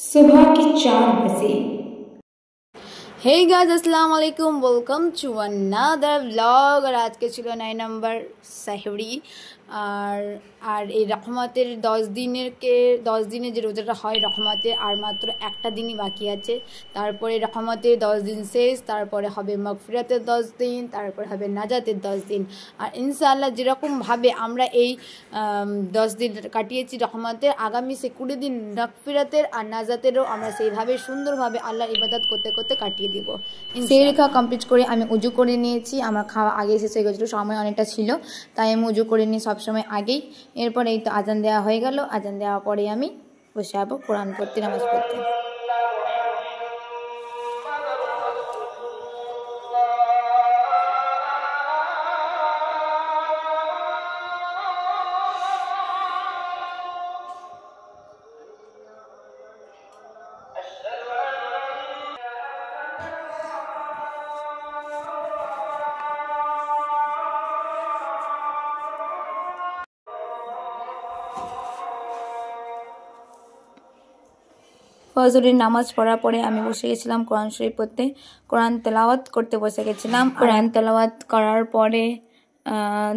सुबह के 4 बजे। हे गाइस अस्सलाम वालेकुम, वेलकम टू अनदर व्लॉग। और आज के छिलो 9 नम्बर साहरी আর এই রহমতের 10 দিনের যে রোজাটা হয় রহমতের আর মাত্র একটা দিনই বাকি আছে। তারপরে রহমতের 10 দিন শেষ, তারপরে হবে মাগফিরাতের 10 দিন, তারপরে হবে নাজাতের 10 দিন। আর ইনশাআল্লাহ যেরকমভাবে আমরা এই 10 দিন কাটিয়েছি রহমতের, আগামী সে 20 দিন মাগফিরাতের আর নাজাতেরও আমরা সেইভাবে সুন্দরভাবে আল্লাহর ইবাদত করতে করতে কাটিয়ে দিব। সেই রেখা কমপ্লিট করে আমি উজু করে নিয়েছি। আমার খাওয়া আগে শেষ হয়ে গেছিলো, সময় অনেকটা ছিল, তাই আমি উজু করে নিই সবসময় আগেই। এরপরে এই তো আজান দেওয়া হয়ে গেল। আজান দেওয়ার পরে আমি বসে যাবো কোরআন পড়তে, নামাজ পড়তে। ফজরের নামাজ পড়ার পরে আমি বসে গেছিলাম কোরআন শরীফ পড়তে। কোরআন তেলাওয়াত করতে বসে গেছিলাম। কোরআন তেলাওয়াত করার পরে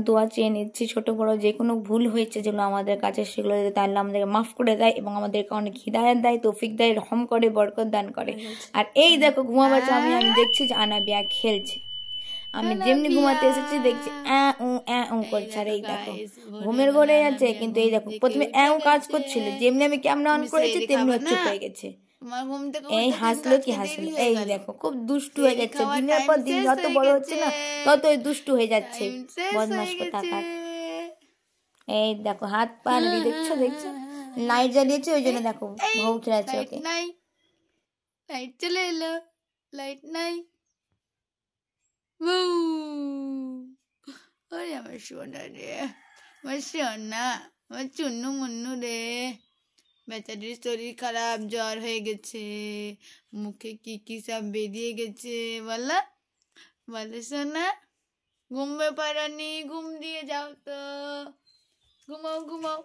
দোয়া চেয়ে নিচ্ছি। ছোট বড় যে কোনো ভুল হয়েছে যেগুলো আমাদের কাছে, সেগুলো যদি আল্লাহ আমাদেরকে মাফ করে দেয় এবং আমাদেরকে অনেক হিদায়াত দেয়, তৌফিক দেয়, রহম করে, বরকত দান করে। আর এই দেখো ঘুমাবাচ্চা আমি দেখছি যে আনাবিয়া খেলছে। আমি যেমনি ঘুমাতে এসেছি দেখছি করছে। আর এই দেখো ঘুমের ঘরে আছে, কিন্তু এই দেখো প্রথমে কাজ করছিল, যেমনি আমি ক্যামেরা অন করেছি তেমনি চুপ হয়ে গেছে। এই হাসলো কি হাসলো, এই দেখো খুব দুষ্টু হয়ে যাচ্ছে। দিনের পর দিন যত বড় হচ্ছে না ততই দুষ্টু হয়ে যাচ্ছে, বদমাশ কোথাকার। এই দেখো হাত পা নাড়ি, দেখছো লাইট জ্বালিয়েছে, ওই জন্য দেখো বউ খেলাচ্ছে ওকে। লাইট চলে এলো, লাইট নাই। ওরে আমার সোনা রে, আমার সোনা, আমার চুন্নু মুন্নু রে। বেচারির শরীর খারাপ, জ্বর হয়ে গেছে, মুখে কি সব বেরিয়ে গেছে। বলে সোনা ঘুমবে পারানি, ঘুম দিয়ে যাও তো, ঘুমাও ঘুমাও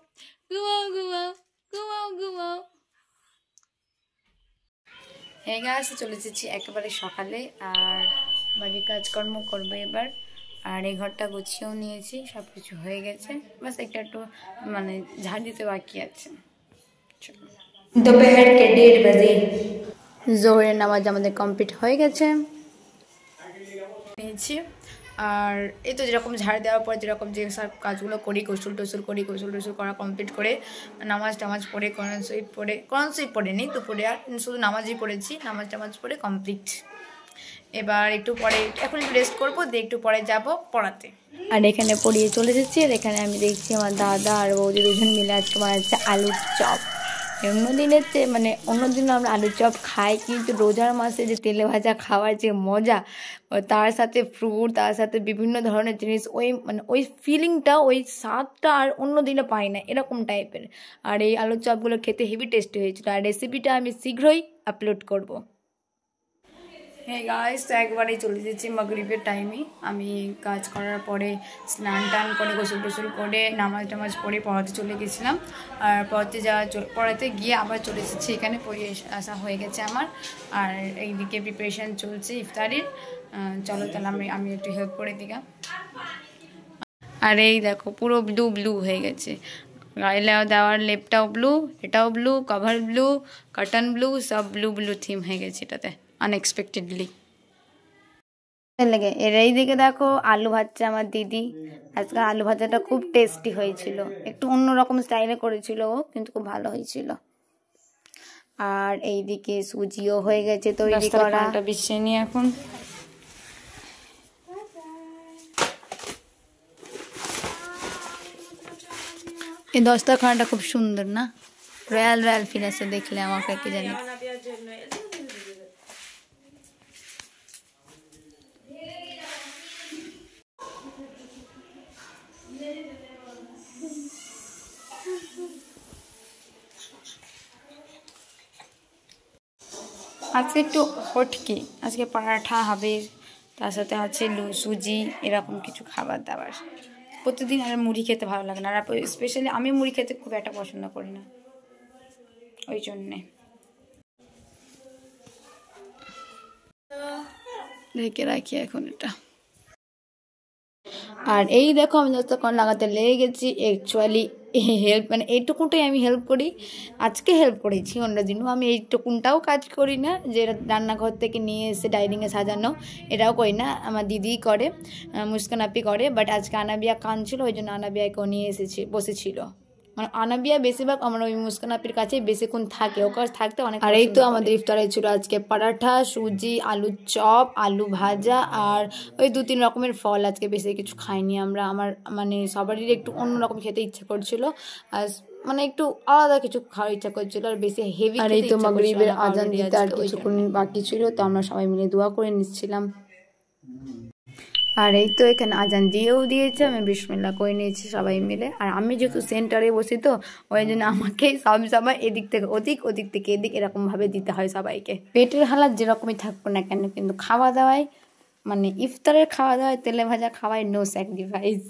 ঘুমাও ঘুমাও ঘুমাও ঘুমাও। এই গাছে চলে এসেছি একেবারে সকালে, আর বাড়ির কাজকর্ম করবো এবার। আর এই ঘরটা গুছিয়েও নিয়েছি, সব কিছু হয়ে গেছে, বাস একটু মানে ঝাড় দিতে বাকি আছে। दोपहर के 1:30 बजे। জোহরের নামাজ আমাদের কমপ্লিট হয়ে গেছে নিয়েছি। আর এই তো যেরকম ঝাড় দেওয়ার পর যেরকম যে সব কাজগুলো করি, গোসল টোসল করা কমপ্লিট করে নামাজ পড়ে কোরআন শরীফ পড়েনি দুপুরে, আর শুধু নামাজই পড়েছি। নামাজ পড়ে কমপ্লিট। এবার একটু পরে এখন একটু রেস্ট করবো, দিয়ে একটু পরে যাব পড়াতে। আর এখানে পড়িয়ে চলে এসেছি। আর এখানে আমি দেখছি আমার দাদা আর বৌদি দুজন মিলে আজকে বানাচ্ছে আলুর চপ। অন্য দিনও আমরা আলুর চপ খাই, কিন্তু রোজার মাসে যে তেলে ভাজা খাওয়ার যে মজা, তার সাথে ফ্রুট, তার সাথে বিভিন্ন ধরনের জিনিস, ওই ফিলিংটা, ওই স্বাদটা আর অন্য দিনে পাই না, এরকম টাইপের। আর এই আলুর চপগুলো খেতে হেভি টেস্টি হয়েছিল। আর রেসিপিটা আমি শীঘ্রই আপলোড করব। হ্যাঁ গাইস, তো একবারেই চলে এসেছি মাগরিবের টাইমে। আমি কাজ করার পরে স্নান টান করে গোসল টোসল করে নামাজ পড়ে পড়াতে চলে গেছিলাম। আর পড়াতে গিয়ে আবার চলে এসেছি এখানে, পড়িয়ে আসা হয়ে গেছে আমার। আর এইদিকে প্রিপারেশান চলছে ইফতারির। চলো তাহলে আমি একটু হেল্প করে দিই। আর এই দেখো পুরো ব্লু হয়ে গেছে, গায়ে দেওয়ার লেপটাও ব্লু, এটাও blue, cover blue, carton blue, সব ব্লু থিম হয়ে গেছে এটাতে আনএক্সপেক্টেডলি। লাগে এর এইদিকে দেখো আলু ভাজছে আমার দিদি। আজকে আলু ভাজাটা খুব টেস্টি হয়েছিল, একটু অন্যরকম স্টাইলে করেছিল ও, কিন্তু খুব ভালো হয়েছিল। আর এইদিকে সুজিও হয়ে গেছে তৈরি করা। বিছিয়ে নিয়ে এখন এই দস্তরখানাটা খুব সুন্দর না, রয়্যাল ফিল আছে দেখলে আমাকে কি জানি। আজকে একটু হটকি, আজকে পরাঠা হবে, তার সাথে আছে সুজি, এরকম কিছু খাবার দাবার। প্রতিদিন আর মুড়ি খেতে ভালো লাগে না, আর স্পেশালি আমি মুড়ি খেতে খুব একটা পছন্দ করি না, ওই জন্যে। ঢেকে রাখি এখন এটা। আর এই দেখো আমি যতক্ষণ লাগাতে লেগে গেছি। অ্যাকচুয়ালি হেল্প মানে এইটুকুটাই আমি হেল্প করি, আজকে হেল্প করেছি, অন্য দিনও আমি এইটুকুনটাও কাজ করি না, যে রান্নাঘর থেকে নিয়ে এসে ডাইনিংয়ে সাজানো, এটাও করি না, আমার দিদিই করে, মুস্কান আপি করে। বাট আজকে আনাবিয়া কাঁদছিল, ওই জন্য আনাবিয়াকেও নিয়ে এসেছি, বসেছিল। মানে আনাবিয়া বেশিরভাগ আমার ওই মুস্কান আপির কাছে বেশিক্ষণ থাকে, ওর কাছে থাকতে অনেক। আর এই তো আমাদের ইফতারে ছিল আজকে পরাঠা, সুজি, আলুর চপ, আলু ভাজা আর ওই 2-3 রকমের ফল। আজকে বেশি কিছু খাইনি আমরা, আমার মানে সবারই একটু অন্যরকম খেতে ইচ্ছে করছিল, আর মানে একটু আলাদা কিছু খাওয়ার ইচ্ছা করছিল, আর বেশি হেভি। আর এই তো মাগরিবের আজান দিতে আর কিছুক্ষণ বাকি ছিল, তো আমরা সবাই মিলে দোয়া করে নিচ্ছিলাম। আর এই তো এখানে আজান দিয়েও দিয়েছে, আমি বিসমিল্লাহ করে নিয়েছি সবাই মিলে। আর আমি যেহেতু সেন্টারে বসি, তো ওই জন্য আমাকে সব সময় এদিক থেকে ওদিক, ওদিক থেকে এদিক এরকমভাবে দিতে হয় সবাইকে। পেটের হালাত যেরকমই থাকবো না কেন, কিন্তু খাওয়া দাওয়ায় মানে ইফতারের খাওয়া দাওয়ায় তেলে ভাজা খাওয়ায় নো স্যাক্রিফাইস।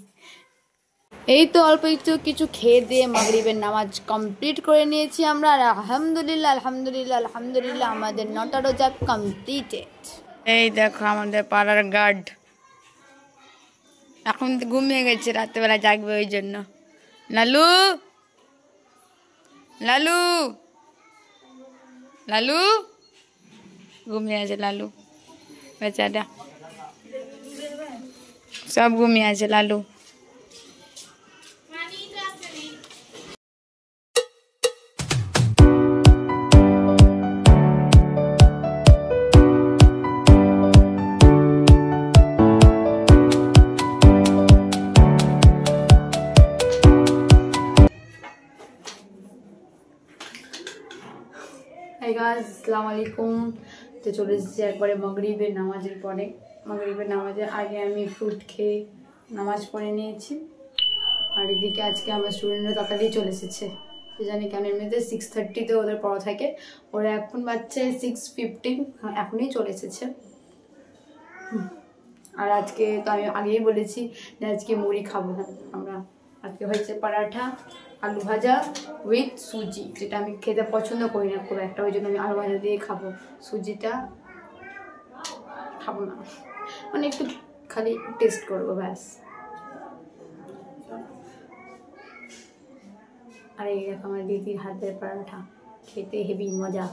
এই তো অল্প একটু কিছু খেয়ে দিয়ে মাগরিবের নামাজ কমপ্লিট করে নিয়েছি আমরা। আর আলহামদুলিল্লাহ আলহামদুলিল্লাহ আলহামদুলিল্লাহ আমাদের 9টা রোজা কমপ্লিটেড। এই দেখো আমাদের পাড়ার গার্ড এখন ঘুমিয়ে গেছে, রাত্রেবেলা জাগবে ওই জন্য। লালু লালু লালু ঘুমিয়ে আছে, লালু বেচারা সব ঘুমিয়ে আছে লালু। হাই গাইস, আসসালামু আলাইকুম। তো চলে এসেছি একবারে মাগরিবের নামাজের পরে। মাগরিবের নামাজের আগে আমি ফ্রুট খেয়ে নামাজ পড়ে নিয়েছি। আর এদিকে আজকে আমার স্টুডেন্টরা তাড়াতাড়ি চলে এসেছে, জানি কেন, এমনিতে 6:30-তে ওদের পড়া থাকে, ওরা এখন বাচ্চা 6:15, এখনই চলে এসেছে। আর আজকে তো আমি আগেই বলেছি যে আজকে মুড়ি খাবো না আমরা, আজকে হয়েছে পরাঠা, আলু ভাজা উইথ সুজি, যেটা আমি খেতে পছন্দ করি না খুব একটা, ওই জন্য আমি আলু ভাজা দিয়ে খাবো, সুজিটা খাবো না, মানে একটু খালি টেস্ট করবো ব্যাস। আর এই দেখো আমার দিদির হাতের পরাঠা, খেতে হেভি মজা।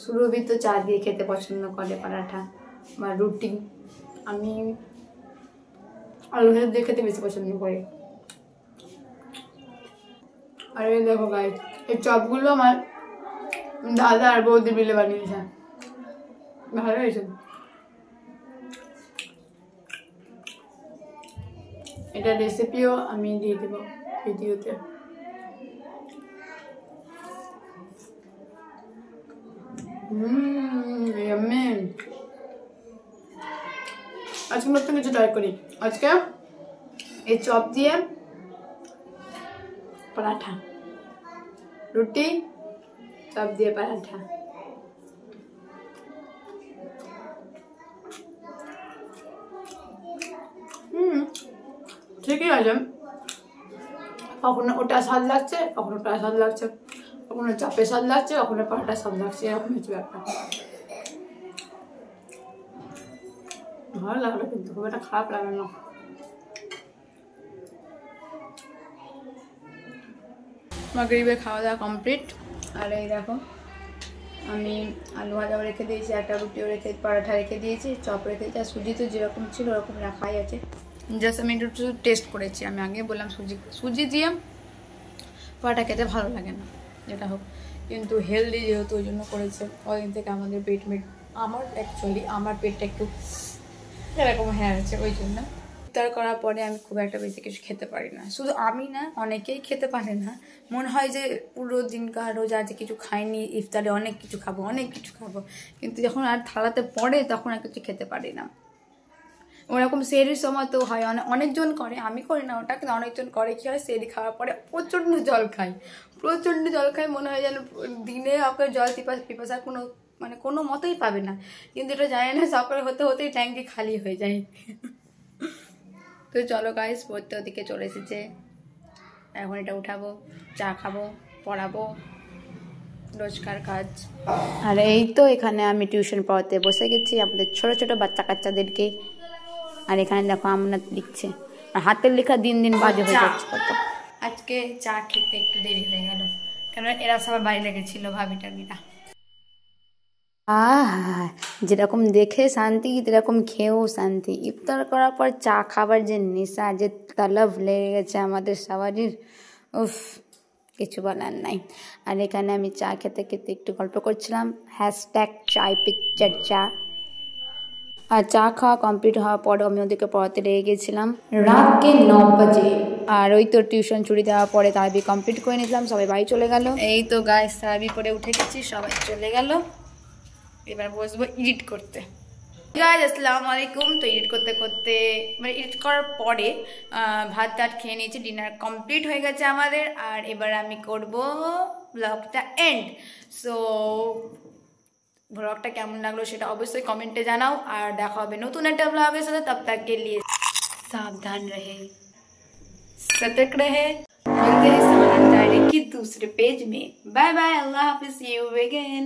সুরভি তো চা দিয়ে খেতে পছন্দ করে পরাঠা বা রুটি, আমি আলু ভাজা দিয়ে খেতে বেশি পছন্দ করি। আর এই দেখো গাইস, এই চপগুলো আমার দাদা আর বৌদি মিলে বানিয়েছে, ভালো হয়েছে। এটা রেসিপিও আমি দিয়ে দেবো ভিডিওতে। আজকে নতুন কিছু ট্রাই করি। আজকে এই চপ দিয়ে পরাঠা, রুটি, চপ দিয়ে পরাঠা। ঠিকই আছে, কখনো ওটা স্বাদ লাগছে, কখনো ওটা স্বাদ লাগছে, কখনো চাপে স্বাদ লাগছে, কখনো পরাঠা স্বাদ লাগছে, এরকম কিছু একটা। ভালো লাগলো, কিন্তু খুব একটা খারাপ লাগে না। মাগরিবের খাওয়া দাওয়া কমপ্লিট। আর এই দেখো আমি আলু ভাজাও রেখে দিয়েছি, একটা রুটিও রেখে, পরাঠা রেখে দিয়েছি, চপ রেখে দিয়েছি, আর সুজি তো যেরকম ছিল ওরকম রাখাই আছে, জাস্ট আমি একটু টেস্ট করেছি। আমি আগে বললাম সুজি দিয়ে পরাঠা খেতে ভালো লাগে না, যেটা হোক, কিন্তু হেলদি যেহেতু ওই জন্য করেছে। ওই দিন থেকে আমাদের আমার অ্যাকচুয়ালি আমার পেটটা একটু এরকম হয়ে আছে, ওই জন্য ইফতার করার পরে আমি খুব একটা বেশি কিছু খেতে পারি না। শুধু আমি না, অনেকেই খেতে পারে না, মনে হয় যে পুরো দিনকার রোজা আছে কিছু খাইনি, ইফতারে অনেক কিছু খাবো, অনেক কিছু খাবো, কিন্তু যখন আর থালাতে পড়ে তখন আর কিছু খেতে পারি না। ওরকম সেরির সময় তো হয়, অনেকজন করে, আমি করি না ওটা, কিন্তু অনেকজন করে। কি হয়, সেরি খাওয়ার পরে প্রচণ্ড জল খায়, মনে হয় যেন দিনে আপনার জল পিপাসার কোনো মতেই পাবে না, কিন্তু এটা জানি না, সকালে হতে হতেই ট্যাঙ্কি খালি হয়ে যায়। তো চলো গাইস, পড়তে ওদিকে চলে এসেছে, এখন এটা উঠাবো, চা খাবো, পড়াবো, রোজকার কাজ। আর এই তো এখানে আমি টিউশন পড়াতে বসে গেছি আমাদের ছোট ছোট বাচ্চা কাচ্চাদেরকে। আর এখানে দেখো আমরা লিখছে, আর হাতের লেখা দিন দিন বাজে হয়ে যাচ্ছে কত। আজকে চা খেতে একটু দেরি হয়ে গেল, কেন এরা সবার বাড়ি লেগেছিল ভাবি টাবিরা। যেরকম দেখে শান্তি যেরকম খেয়েও শান্তি। ইফতার করার পর চা খাবার যে নেশা, যে তলব লেগে গেছে আমাদের সবারই, উফ কিছু বলার নাই। আর এখানে আমি চা খেতে খেতে একটু গল্প করছিলাম, হ্যাশট্যাগ চায় পে চর্চা। আর চা খাওয়া কমপ্লিট হওয়ার পর আমি ওদেরকে পড়াতে লেগে গেছিলাম रात के 9 बजे। আর ওই তো টিউশন ছুটি দেওয়ার পরে তারাবি কমপ্লিট করে নিলাম, সবাই বাড়ি চলে গেল। এই তো গাইস তারাবি পরে উঠে গেছি, সবাই চলে গেল। এবার বসবো এডিট করতে। গাইস আসসালামু আলাইকুম। তো এডিট করতে করতে মানে এডিট করার পরে ভাত টাত খেয়ে নিয়েছি, ডিনার কমপ্লিট হয়ে গেছে আমাদের। আর এবার আমি করব ব্লগটা এন্ড। সো ব্লগটা কেমন লাগলো সেটা অবশ্যই কমেন্টে জানাও। আর দেখা হবে নতুন একটা ব্লগের সাথে, তব তক के लिए सावधान रहे, सतर्क रहे। मिलते हैं समाचार के दूसरे पेज में। बाय बाय, अल्लाह हाफिज, सी यू अगेन।